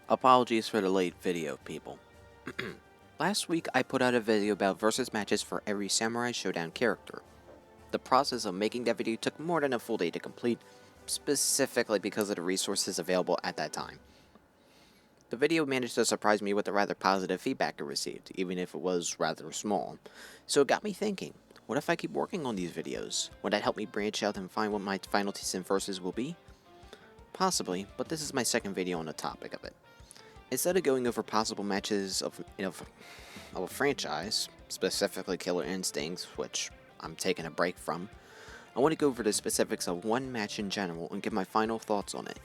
Apologies for the late video, people. Last week, I put out a video about versus matches for every Samurai Showdown character. The process of making that video took more than a full day to complete, specifically because of the resources available at that time. The video managed to surprise me with the rather positive feedback it received, even if it was rather small. So it got me thinking, what if I keep working on these videos? Would that help me branch out and find what my final teams and versus will be? Possibly, but this is my second video on the topic of it. Instead of going over possible matches of a franchise, specifically Killer Instincts, which I'm taking a break from, I want to go over the specifics of one match in general and give my final thoughts on it.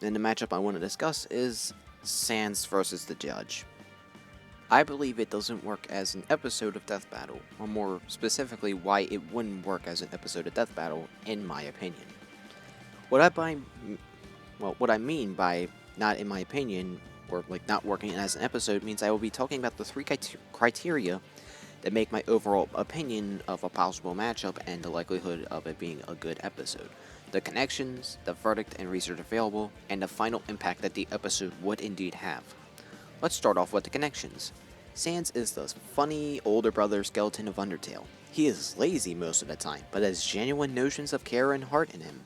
And the matchup I want to discuss is Sans versus the Judge. I believe it doesn't work as an episode of Death Battle, or more specifically why it wouldn't work as an episode of Death Battle, in my opinion. What I mean by not in my opinion, or not working as an episode, means I will be talking about the three criteria that make my overall opinion of a possible matchup and the likelihood of it being a good episode. The connections, the verdict and research available, and the final impact that the episode would indeed have. Let's start off with the connections. Sans is the funny older brother skeleton of Undertale. He is lazy most of the time, but has genuine notions of care and heart in him.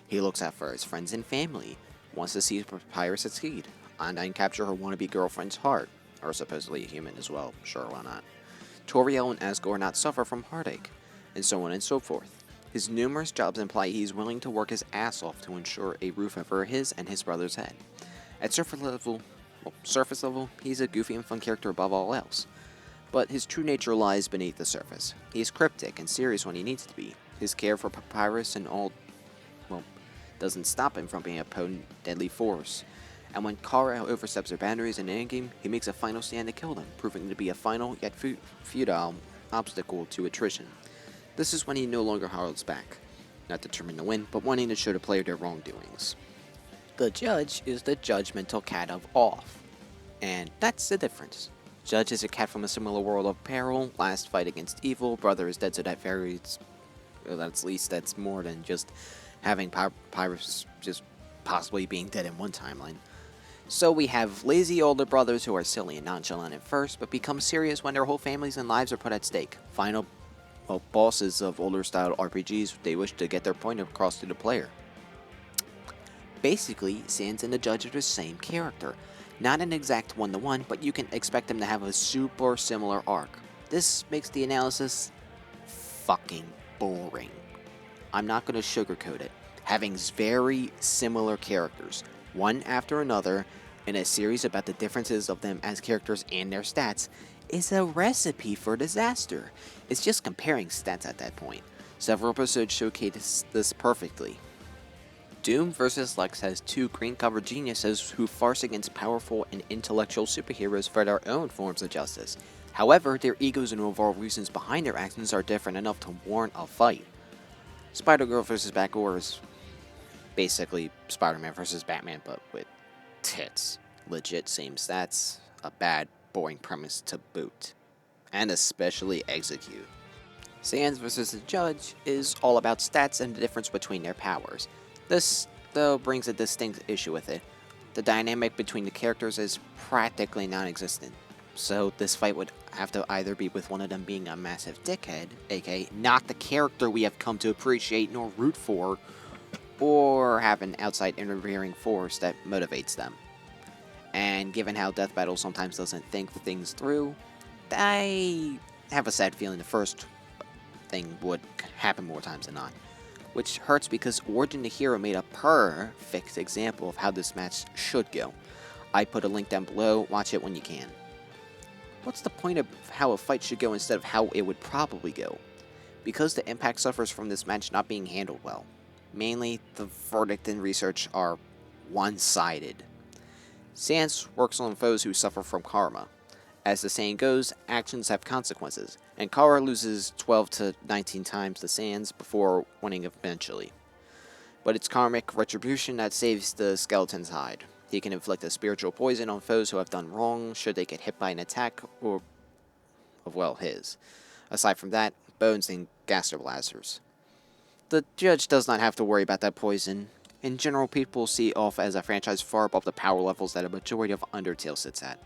He looks out for his friends and family, wants to see Papyrus succeed, and capture her wannabe girlfriend's heart, or supposedly a human as well, sure, why not. Toriel and Asgore suffer from heartache, and so on and so forth. His numerous jobs imply he's willing to work his ass off to ensure a roof over his and his brother's head. At surface level, he's a goofy and fun character above all else. But his true nature lies beneath the surface. He is cryptic and serious when he needs to be. His care for Papyrus and all, doesn't stop him from being a potent, deadly force. And when Kara oversteps her boundaries in the endgame, he makes a final stand to kill them, proving to be a final yet futile obstacle to attrition. This is when he no longer holds back, not determined to win, but wanting to show the player their wrongdoings. The Judge is the judgmental cat of Off, and that's the difference. Judge is a cat from a similar world of peril, last fight against evil, brother is dead, so that varies, at least that's more than just having Papyrus just possibly being dead in one timeline. So we have lazy older brothers who are silly and nonchalant at first, but become serious when their whole families and lives are put at stake. Final bosses of older style RPGs, they wish to get their point across to the player. Basically, Sans and the Judge are the same character. Not an exact one-to-one, but you can expect them to have a super similar arc. This makes the analysis fucking boring. I'm not going to sugarcoat it. Having very similar characters, one after another, in a series about the differences of them as characters and their stats, is a recipe for disaster. It's just comparing stats at that point. Several episodes showcase this perfectly. Doom vs. Lex has two green-covered geniuses who farce against powerful and intellectual superheroes for their own forms of justice. However, their egos and overall reasons behind their actions are different enough to warrant a fight. Spider-Girl vs. Batgirl is basically Spider-Man vs. Batman, but with tits. Legit same stats, a bad, boring premise to boot. And especially execute. Sans vs. the Judge is all about stats and the difference between their powers. This, though, brings a distinct issue with it. The dynamic between the characters is practically non-existent. So this fight would have to either be with one of them being a massive dickhead, aka not the character we have come to appreciate nor root for, or have an outside interfering force that motivates them. And given how Death Battle sometimes doesn't think things through, I have a sad feeling the first thing would happen more times than not. Which hurts because Origin the Hero made a perfect example of how this match should go. I put a link down below, watch it when you can. What's the point of how a fight should go instead of how it would probably go? Because the impact suffers from this match not being handled well. Mainly, the verdict and research are one-sided. Sans works on foes who suffer from karma. As the saying goes, actions have consequences, and Kara loses 12 to 19 times to Sans before winning eventually. But it's karmic retribution that saves the skeleton's hide. He can inflict a spiritual poison on foes who have done wrong should they get hit by an attack or his. Aside from that, bones and gaster blasters. The Judge does not have to worry about that poison. In general, people see off as a franchise far above the power levels that a majority of Undertale sits at.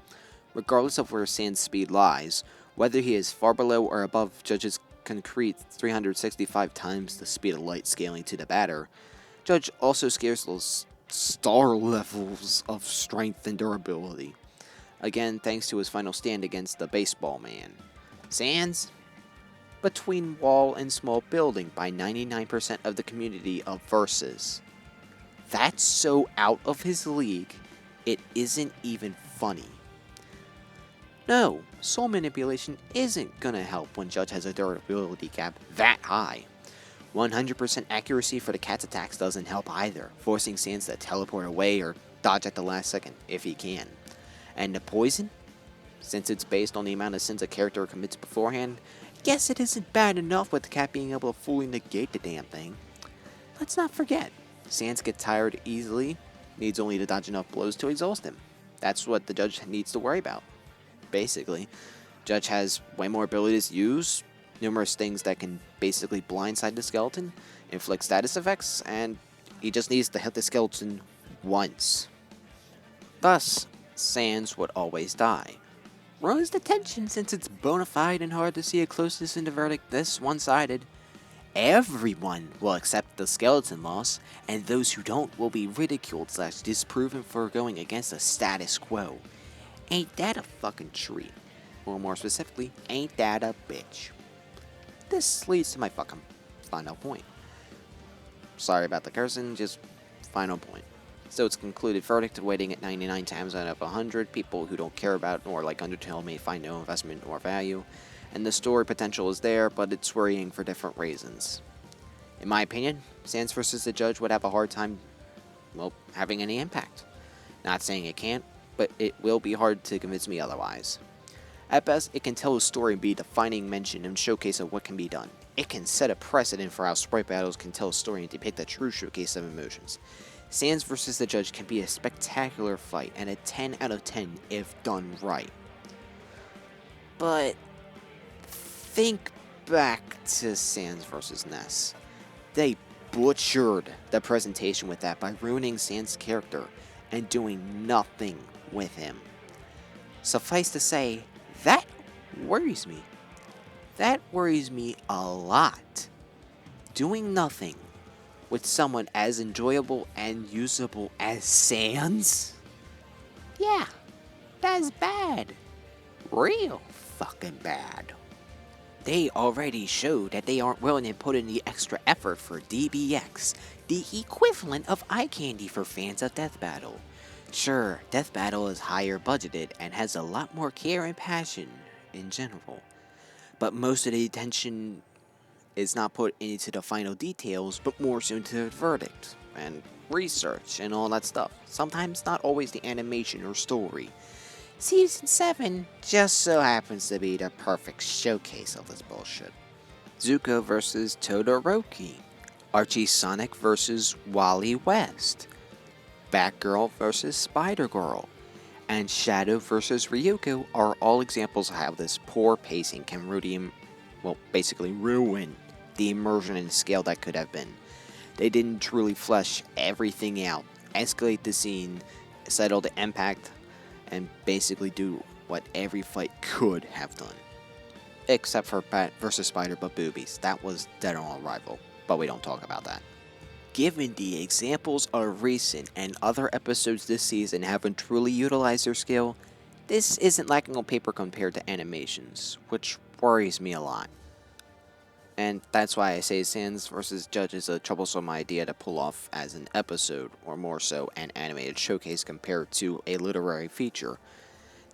Regardless of where Sans speed lies, whether he is far below or above Judge's concrete 365 times the speed of light scaling to the batter, Judge also scares those star levels of strength and durability. Again, thanks to his final stand against the baseball man. Sans? Between wall and small building by 99% of the community of Versus. That's so out of his league, it isn't even funny. No, soul manipulation isn't gonna help when Judge has a durability gap that high. 100% accuracy for the cat's attacks doesn't help either, forcing Sans to teleport away or dodge at the last second, if he can. And the poison? Since it's based on the amount of sins a character commits beforehand, guess it isn't bad enough with the cat being able to fully negate the damn thing. Let's not forget, Sans gets tired easily, needs only to dodge enough blows to exhaust him. That's what the Judge needs to worry about. Basically, Judge has way more abilities to use, numerous things that can basically blindside the skeleton, inflict status effects, and he just needs to hit the skeleton once. Thus, Sans would always die. Rose the tension since it's bona fide and hard to see a closeness in the verdict this one-sided. Everyone will accept the skeleton loss, and those who don't will be ridiculed / disproven for going against the status quo. Ain't that a fucking treat? Or more specifically, ain't that a bitch? This leads to my fucking final point. Sorry about the cursing, just final point. So it's concluded verdict waiting at 99 times out of 100. People who don't care about or like Undertale may find no investment or value. And the story potential is there, but it's worrying for different reasons. In my opinion, Sans vs. the Judge would have a hard time, well, having any impact. Not saying it can't, but it will be hard to convince me otherwise. At best, it can tell a story and be a defining mention and showcase of what can be done. It can set a precedent for how sprite battles can tell a story and depict a true showcase of emotions. Sans vs. the Judge can be a spectacular fight and a 10 out of 10 if done right. But think back to Sans vs. Ness. They butchered the presentation with that by ruining Sans' character and doing nothing with him. Suffice to say, that worries me. That worries me a lot. Doing nothing with someone as enjoyable and usable as Sans? Yeah, that's bad. Real fucking bad. They already showed that they aren't willing to put in the extra effort for DBX, the equivalent of eye candy for fans of Death Battle. Sure, Death Battle is higher budgeted and has a lot more care and passion in general, but most of the attention is not put into the final details, but more so into the verdict and research and all that stuff. Sometimes not always the animation or story. Season 7 just so happens to be the perfect showcase of this bullshit. Zuko vs. Todoroki, Archie Sonic vs. Wally West, Batgirl vs. Spider-Girl, and Shadow vs. Ryuko are all examples of how this poor pacing can basically ruin the immersion and scale that could have been. They didn't truly flesh everything out, escalate the scene, settle the impact, and basically do what every fight could have done. Except for Bat vs. Spider but boobies. That was dead on arrival, but we don't talk about that. Given the examples of recent and other episodes this season haven't truly utilized their skill, this isn't lacking on paper compared to animations, which worries me a lot. And that's why I say Sans vs. Judge is a troublesome idea to pull off as an episode, or more so an animated showcase compared to a literary feature.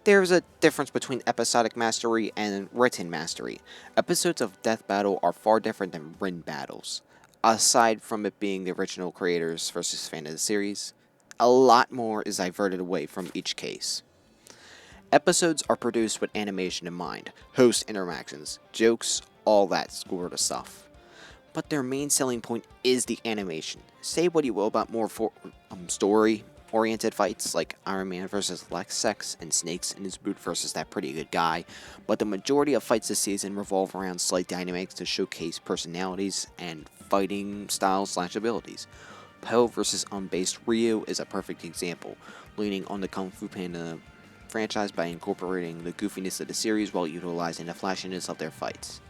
There's a difference between episodic mastery and written mastery. Episodes of Death Battle are far different than written battles. Aside from it being the original creators versus fan of the series, a lot more is diverted away from each case. Episodes are produced with animation in mind, host interactions, jokes, all that sort of stuff. But their main selling point is the animation. Say what you will about more story-oriented fights like Iron Man vs. Lex Sex and Snakes in his boot versus that pretty good guy, but the majority of fights this season revolve around slight dynamics to showcase personalities and fighting styles / abilities. Poe vs. Unbased Ryu is a perfect example, leaning on the Kung Fu Panda franchise by incorporating the goofiness of the series while utilizing the flashiness of their fights.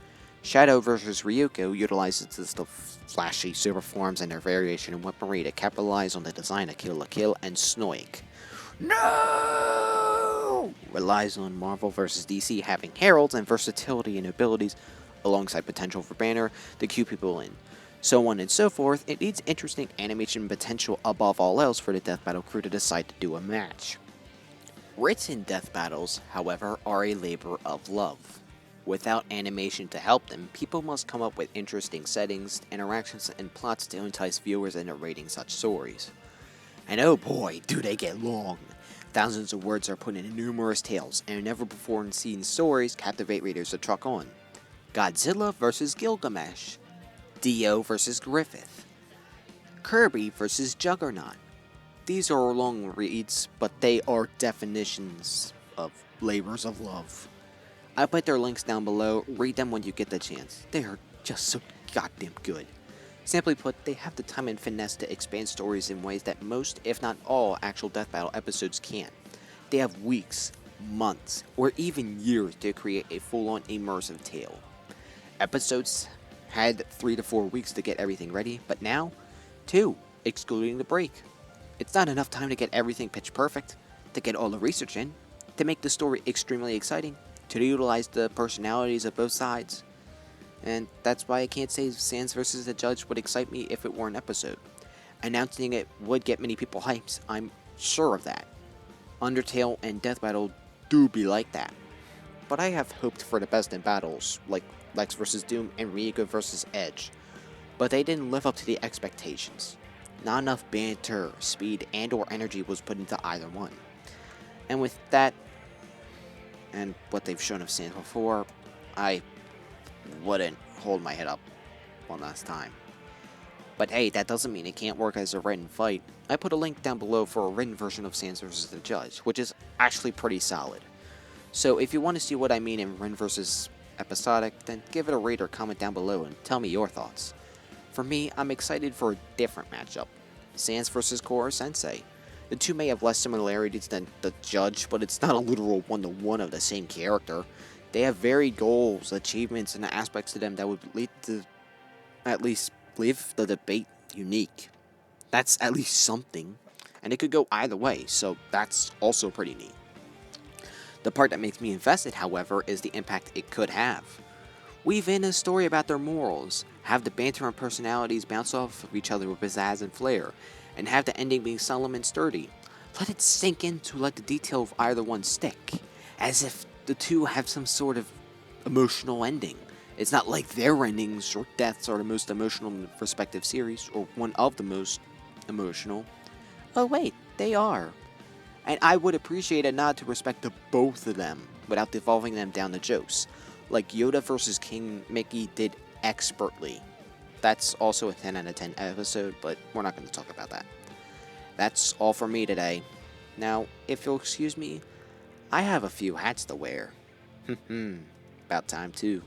Shadow vs. Ryuko utilizes the flashy super forms and their variation in weaponry to capitalize on the design of Kill la Kill, and Snoik relies on Marvel vs. DC having heralds and versatility in abilities alongside potential for banner to cue people in. So on and so forth, it needs interesting animation potential above all else for the Death Battle crew to decide to do a match. Written death battles, however, are a labor of love. Without animation to help them, people must come up with interesting settings, interactions, and plots to entice viewers into rating such stories. And oh boy, do they get long! Thousands of words are put into numerous tales, and never before seen stories captivate readers to truck on. Godzilla vs. Gilgamesh, Dio vs. Griffith, Kirby vs. Juggernaut. These are long reads, but they are definitions of labors of love. I put their links down below, read them when you get the chance. They are just so goddamn good. Simply put, they have the time and finesse to expand stories in ways that most, if not all, actual Death Battle episodes can't. They have weeks, months, or even years to create a full-on immersive tale. Episodes had 3 to 4 weeks to get everything ready, but now, 2, excluding the break. It's not enough time to get everything pitch perfect, to get all the research in, to make the story extremely exciting, to utilize the personalities of both sides. And that's why I can't say Sans vs. the Judge would excite me if it were an episode. Announcing it would get many people hyped, I'm sure of that. Undertale and Death Battle do be like that. But I have hoped for the best in battles, like Lex vs. Doom and Ryuko vs. Edge. But they didn't live up to the expectations. Not enough banter, speed, and or energy was put into either one. And with that, and what they've shown of Sans before, I wouldn't hold my head up one last time. But hey, that doesn't mean it can't work as a written fight. I put a link down below for a written version of Sans vs. the Judge, which is actually pretty solid. So if you want to see what I mean in written versus episodic, then give it a rate or comment down below and tell me your thoughts. For me, I'm excited for a different matchup. Sans vs. Koro Sensei. The two may have less similarities than the Judge, but it's not a literal one-to-one of the same character. They have varied goals, achievements, and aspects to them that would lead to at least leave the debate unique. That's at least something, and it could go either way, so that's also pretty neat. The part that makes me invested, however, is the impact it could have. Weave in a story about their morals, have the banter and personalities bounce off of each other with pizzazz and flair, and have the ending being solemn and sturdy. Let it sink in to let the detail of either one stick, as if the two have some sort of emotional ending. It's not like their endings or deaths are the most emotional in the respective series, or one of the most emotional. Oh wait, they are. And I would appreciate a nod to respect to both of them, without devolving them down to jokes, like Yoda vs. King Mickey did expertly. That's also a 10 out of 10 episode, but we're not going to talk about that. That's all for me today. Now, if you'll excuse me, I have a few hats to wear. About time too.